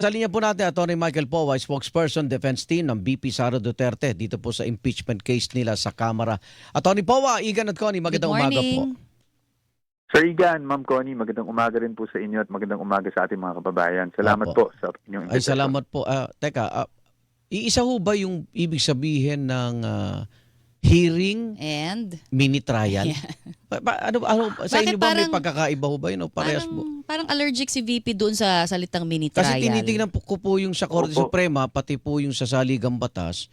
Sa linya po natin, Atty. Michael Powa, spokesperson defense team ng BP Sara Duterte dito po sa impeachment case nila sa Kamara. Atty. Powa, Igan at Connie, Good magandang umaga po. morning. Sir Igan, Ma'am Connie, magandang umaga rin po sa inyo at magandang umaga sa ating mga kababayan. Salamat Opo. po sa inyong Ay, invitation. salamat po. Iisa ho ba yung ibig sabihin ng hearing And mini trial? Yeah. Ano, sa Bakit inyo ba may parang- pagkakaiba ho ba yun o parehas po? parang allergic si VP doon sa salitang mini trial. Kasi tinitingnan ko po yung sa Korte Opo. Suprema, pati po yung sa Saligang Batas,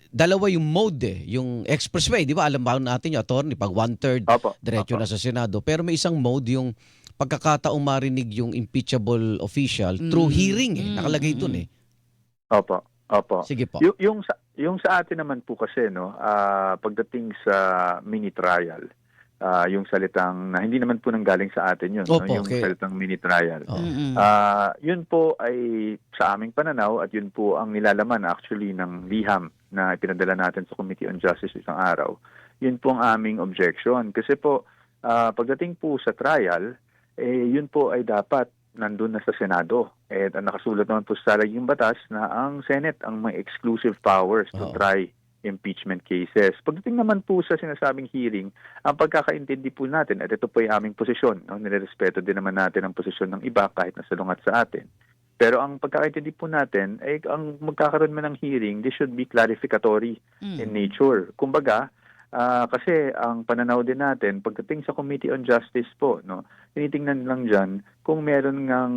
dalawa yung mode yung expressway, di ba? Alam ba natin yung attorney, pag 1/3, Opo. diretso Opo. na sa Senado. Pero may isang mode yung pagkakataong marinig yung impeachable official through hearing. Nakalagay dun eh. Opo. Opo. Sige po. Yung sa atin naman po kasi, no, pagdating sa mini trial, yung salitang na hindi naman po nanggaling sa atin yun, no, Opo, yung okay. salitang mini trial. Oh. Yun po ay sa aming pananaw at yun po ang nilalaman actually ng liham na ipinadala natin sa Committee on Justice isang araw. Yun po ang aming objection. Kasi po, pagdating po sa trial, yun po ay dapat nandun na sa Senado. At ang nakasulat naman po sa yung batas na ang Senate ang may exclusive powers to Oo. try impeachment cases. Pagdating naman po sa sinasabing hearing, ang pagkakaintindi po natin, at ito po ay aming posisyon, no? Nirerespeto din naman natin ang posisyon ng iba kahit nasalungat sa atin. Pero ang pagkakaintindi po natin ay ang magkakaroon man ng hearing, this should be clarificatory in nature. Kumbaga, kasi ang pananaw din natin, pagdating sa Committee on Justice po, no, tinitingnan lang dyan kung meron ngang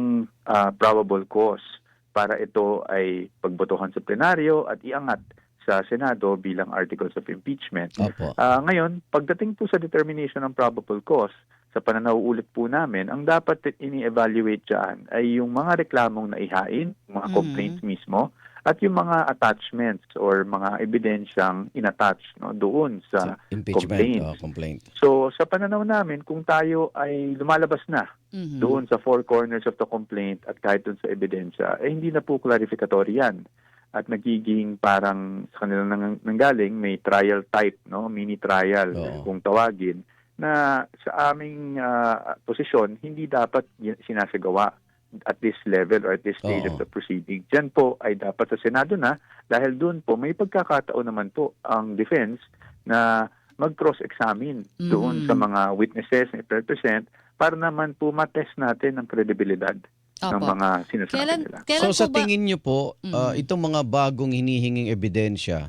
probable cause para ito ay pagbotohan sa plenaryo at iangat sa Senado bilang articles of impeachment. Opo. Ngayon, pagdating po sa determination ng probable cause, sa pananaw ulit po namin, ang dapat ini-evaluate dyan ay yung mga reklamong naihain, mga complaints mismo, at yung mga attachments or mga ebidensyang inattach, no, doon sa Impeachment. complaint. Complaint. So sa pananaw namin, kung tayo ay lumalabas na doon sa four corners of the complaint at kahit doon sa ebidensya, hindi na po clarificatory yan. At nagiging parang sa kanila nanggaling, may trial type, no, mini trial Oo. kung tawagin, na sa aming posisyon, hindi dapat sinasagawa at this level or at this stage Oo. of the proceeding. Diyan po ay dapat sa Senado na dahil doon po may pagkakataon naman po ang defense na mag-cross-examine doon sa mga witnesses na i-represent para naman po matest natin ang kredibilidad ng Opo. mga sinasabi nila. Kailan So sa po ba- tingin nyo po, itong mga bagong hinihinging ebidensya,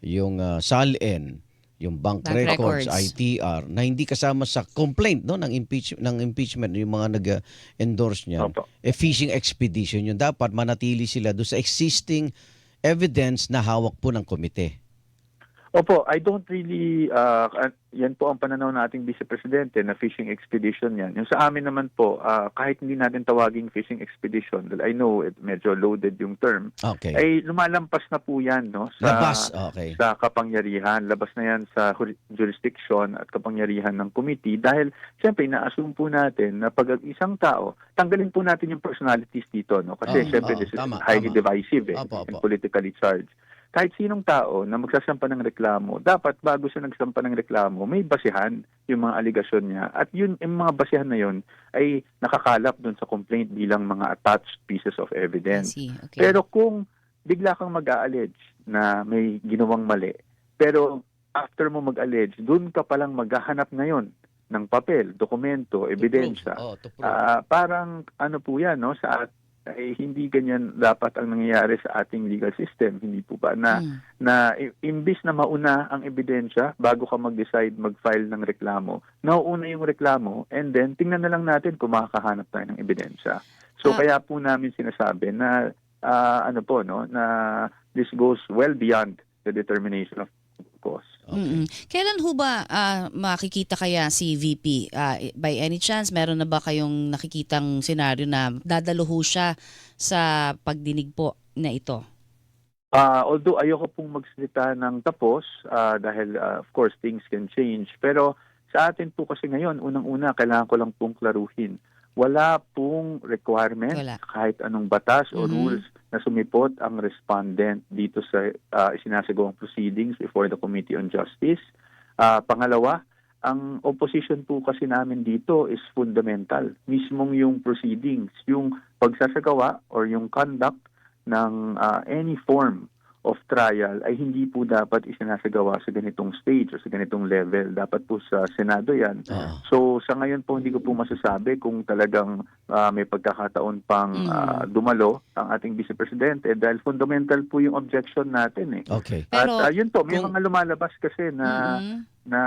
yung SALN, yung bank Bank records, records. ITR, na hindi kasama sa complaint no ng impeachment yung mga nag-endorse niyan, Opo. fishing expedition yun, dapat manatili sila doon sa existing evidence na hawak po ng komite. Opo, I don't really, yan po ang pananaw ng ating Vice Presidente na fishing expedition yan. Yung sa amin naman po, kahit hindi natin tawaging fishing expedition, dahil I know it medyo loaded yung term, Okay. ay lumalampas na po yan, no, Labas, okay. sa kapangyarihan. Labas na yan sa jurisdiction at kapangyarihan ng committee dahil siyempre na-assume po natin na pag isang tao, tanggalin po natin yung personalities dito, no, kasi siyempre this is tama, highly tama. divisive Opo, and opo. politically charged. Kahit sinong tao na magsasampa ng reklamo, dapat bago siya nagsampa ng reklamo, may basihan yung mga aligasyon niya. At yun, yung mga basihan na yun ay nakakalap dun sa complaint bilang mga attached pieces of I evidence. see. Okay. Pero kung bigla kang mag-a-allege na may ginawang mali, pero after mo mag-allege, dun ka palang maghahanap ngayon ng papel, dokumento, ebidensya. To prove. Parang ano po yan, no, sa ay hindi ganyan dapat ang nangyayari sa ating legal system. Hindi po ba na imbis na mauna ang ebidensya bago ka mag-decide mag-file ng reklamo, nauuna yung reklamo and then tingnan na lang natin kung makakahanap tayo ng ebidensya. So kaya po namin sinasabi na ano po, no, na this goes well beyond the determination of cause. Okay. Kailan ho ba makikita kaya si VP? By any chance, meron na ba kayong nakikitang senaryo na dadalo ho siya sa pagdinig po na ito? Although ayoko pong magsalita ng tapos dahil of course things can change. Pero sa atin po kasi ngayon, unang-una, kailangan ko lang pong klaruhin. Wala pong requirement Wala. kahit anong batas o rules na sumipot ang respondent dito sa isinasagawang proceedings before the Committee on Justice. Pangalawa, ang opposition po kasi namin dito is fundamental. Mismong yung proceedings, yung pagsasagawa or yung conduct ng any form of trial ay hindi po dapat isinasagawa sa ganitong stage o sa ganitong level. Dapat po sa Senado yan. So sa ngayon po hindi ko po masasabi kung talagang may pagkakataon pang dumalo ang ating Vice Presidente dahil fundamental po yung objection natin eh. Okay. Pero At yun po, may kung- mga lumalabas kasi na na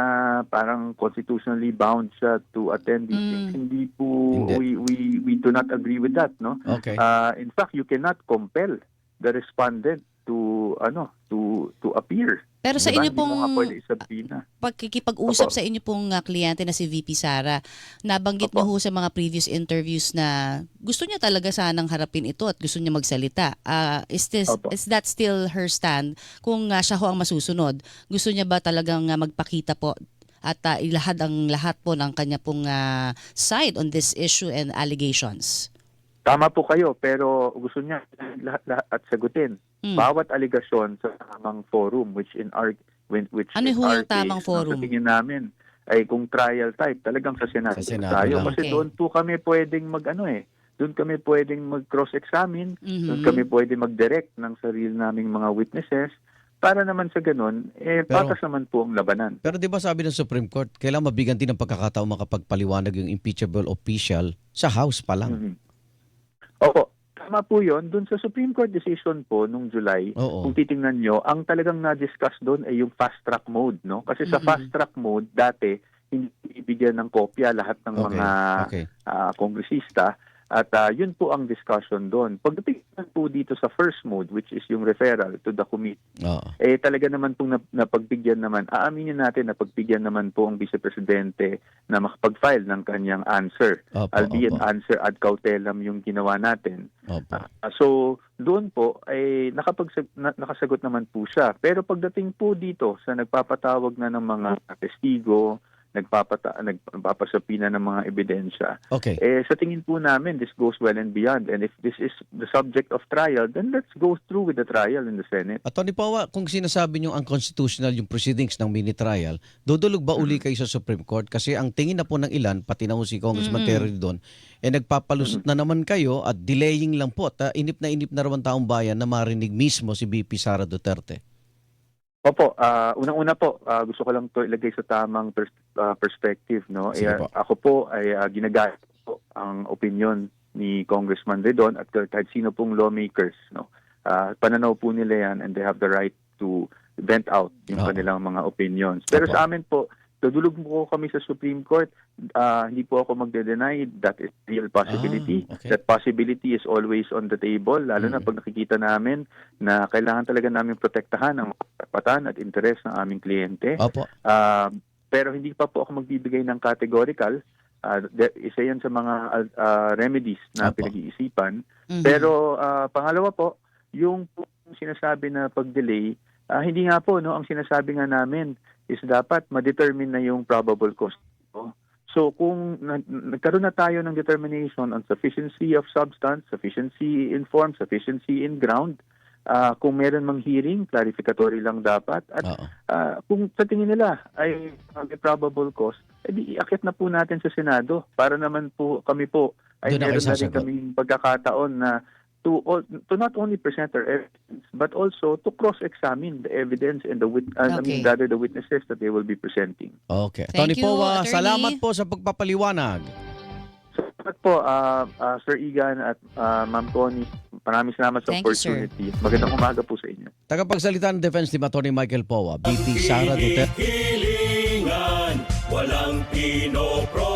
parang constitutionally bound siya to attend these things. Hindi po Hindi. we do not agree with that, no? Okay. In fact, you cannot compel the respondent to appear. Pero sa Diba? inyo Hindi mo nga pong pwede isabina. pagkikipag-usap Opo. sa inyo pong kliyente na si VP Sara, nabanggit niyo Opo. ho sa mga previous interviews na gusto niya talaga sanang harapin ito at gusto niya magsalita. Opo. Is that still her stand? Kung siya ho ang masusunod, gusto niya ba talagang magpakita po at ilahad ang lahat po ng kanya pong side on this issue and allegations? Tama po kayo, pero gusto niya lahat at sagutin. Bawat aligasyon sa tamang forum, which in our Ano ho yung case, tamang forum? Sa tingin namin ay kung trial type, talagang sa Senado, Sa Senado tayo. lang. Kasi Okay. doon po kami pwedeng doon kami pwedeng mag-cross-examine, doon kami pwedeng mag-direct ng sarili naming mga witnesses, para naman sa ganun, patas naman po ang labanan. Pero di ba sabi ng Supreme Court, kailangan mabigyan din ng pagkakataon makapagpaliwanag yung impeachable official sa House pa lang. Mhm. Opo, tama po yun. Doon sa Supreme Court decision po nung July, Oo. kung titingnan nyo, ang talagang na-discuss doon ay yung fast track mode, no? Kasi sa fast track mode, dati, hindi ibigyan ng kopya lahat ng mga Okay. kongresista. At yun po ang discussion doon. Pagdating po dito sa first mode, which is yung referral to the committee, Oo. talaga naman pong napagbigyan naman, aaminin natin na pagbigyan naman po ang Vice Presidente na makapag-file ng kanyang answer. Opo, Albeit opo. answer ad cautelam yung ginawa natin. Opo. So, doon po ay nakasagot naman po siya. Pero pagdating po dito sa nagpapatawag na ng mga testigo, nagpapasapina ng mga ebidensya, Okay. sa tingin po namin, this goes well and beyond. And if this is the subject of trial, then let's go through with the trial in the Senate. Atty. Pawa, kung sinasabi nyo unconstitutional yung proceedings ng mini trial, dudulog ba uli kayo sa Supreme Court? Kasi ang tingin na po ng ilan, pati na po si Congressman Terry doon, nagpapalusot na naman kayo at delaying lang po. Inip na raw ang taong bayan na marinig mismo si VP Sara Duterte. Opo, unang-una po, gusto ko lang to ilagay sa tamang perspective, no? Sige po. Ako po ay ginagamit po ang opinion ni Congressman Redon at kahit sino pong lawmakers, no? Pananaw po nila yan and they have the right to vent out yung kanilang mga opinions. Pero Opo. sa amin po, dudulog po kami sa Supreme Court, hindi po ako magde-deny that is real possibility. Okay. That possibility is always on the table, lalo na pag nakikita namin na kailangan talaga namin protektahan ang karapatan at interes ng aming kliyente. Opo. Pero hindi pa po ako magbibigay ng categorical. Isa yan sa mga remedies na Opo. pinag-iisipan. Pero pangalawa po, yung sinasabi na pag-delay, hindi nga po, no, ang sinasabi nga namin is dapat ma-determine na yung probable cause. So kung nagkaroon na tayo ng determination on sufficiency of substance, sufficiency in form, sufficiency in ground, kung meron mang hearing, clarificatory lang dapat. At kung sa tingin nila ay may probable cause, edi iakyat na po natin sa Senado para naman po kami po ay Doon na kayo meron na rin sasagot. kaming pagkakataon na to not only present our evidence but also to cross-examine the evidence and the Okay. the witnesses that they will be presenting. Okay. Thank Atty. you, Pawa, Attorney. salamat po sa pagpapaliwanag. Salamat po, Sir Igan at Ma'am Connie. Maraming salamat sa Thank you, sir. opportunity. Magandang umaga po sa inyo. Tagapagsalita ng Defense Team Atty. Michael Pawa, VP Sara Duterte. Hilingan, walang pinopro